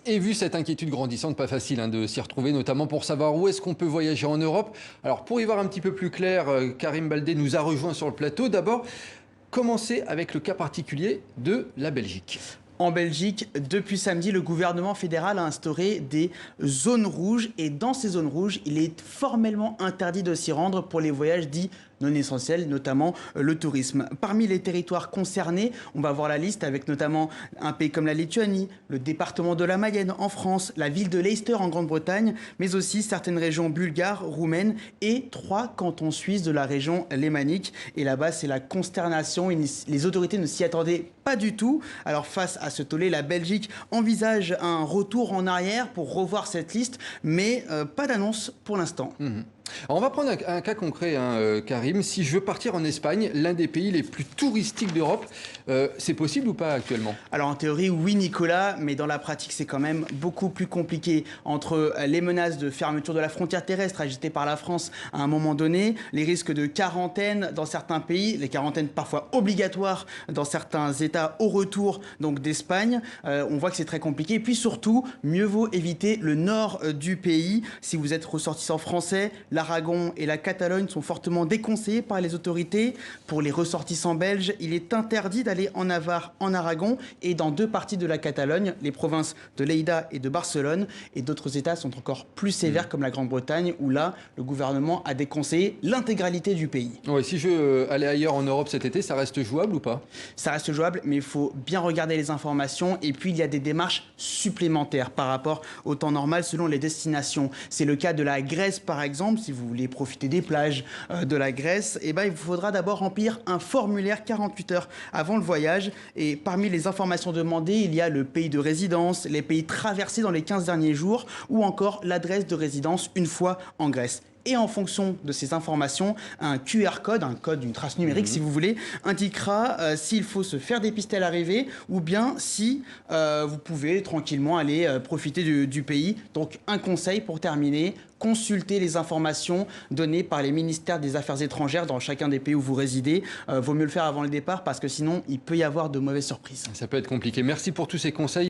Et vu cette inquiétude grandissante, pas facile de s'y retrouver, notamment pour savoir où est-ce qu'on peut voyager en Europe. Alors pour y voir un petit peu plus clair, Karim Baldé nous a rejoint sur le plateau. D'abord, commencer avec le cas particulier de la Belgique. En Belgique, depuis samedi, le gouvernement fédéral a instauré des zones rouges. Et dans ces zones rouges, il est formellement interdit de s'y rendre pour les voyages dits non essentiels, notamment le tourisme. Parmi les territoires concernés, on va voir la liste avec notamment un pays comme la Lituanie, le département de la Mayenne en France, la ville de Leicester en Grande-Bretagne, mais aussi certaines régions bulgares, roumaines et 3 cantons suisses de la région lémanique. Et là-bas, c'est la consternation. Les autorités ne s'y attendaient pas du tout. Alors face à ce tollé, la Belgique envisage un retour en arrière pour revoir cette liste, mais pas d'annonce pour l'instant. Alors on va prendre un cas concret, Karim. Si je veux partir en Espagne, l'un des pays les plus touristiques d'Europe, c'est possible ou pas actuellement? Alors en théorie, oui Nicolas, mais dans la pratique, c'est quand même beaucoup plus compliqué. Entre les menaces de fermeture de la frontière terrestre agitées par la France à un moment donné, les risques de quarantaine dans certains pays, les quarantaines parfois obligatoires dans certains États au retour donc d'Espagne, on voit que c'est très compliqué. Et puis surtout, mieux vaut éviter le nord du pays. Si vous êtes ressortissant français, l'Aragon et la Catalogne sont fortement déconseillés par les autorités. Pour les ressortissants belges, il est interdit d'aller en Navarre, en Aragon et dans 2 parties de la Catalogne, les provinces de Lleida et de Barcelone. Et d'autres États sont encore plus sévères comme la Grande-Bretagne où là, le gouvernement a déconseillé l'intégralité du pays. Ouais, si je veux aller ailleurs en Europe cet été, ça reste jouable ou pas? Ça reste jouable, mais il faut bien regarder les informations. Et puis, il y a des démarches supplémentaires par rapport au temps normal selon les destinations. C'est le cas de la Grèce, par exemple. Si vous voulez profiter des plages de la Grèce, il vous faudra d'abord remplir un formulaire 48 heures avant le voyage. Et parmi les informations demandées, il y a le pays de résidence, les pays traversés dans les 15 derniers jours ou encore l'adresse de résidence une fois en Grèce. Et en fonction de ces informations, un QR code, un code d'une trace numérique si vous voulez, indiquera s'il faut se faire dépister à l'arrivée ou bien si vous pouvez tranquillement aller profiter du pays. Donc un conseil pour terminer, consultez les informations données par les ministères des Affaires étrangères dans chacun des pays où vous résidez. Vaut mieux le faire avant le départ parce que sinon il peut y avoir de mauvaises surprises. Ça peut être compliqué. Merci pour tous ces conseils.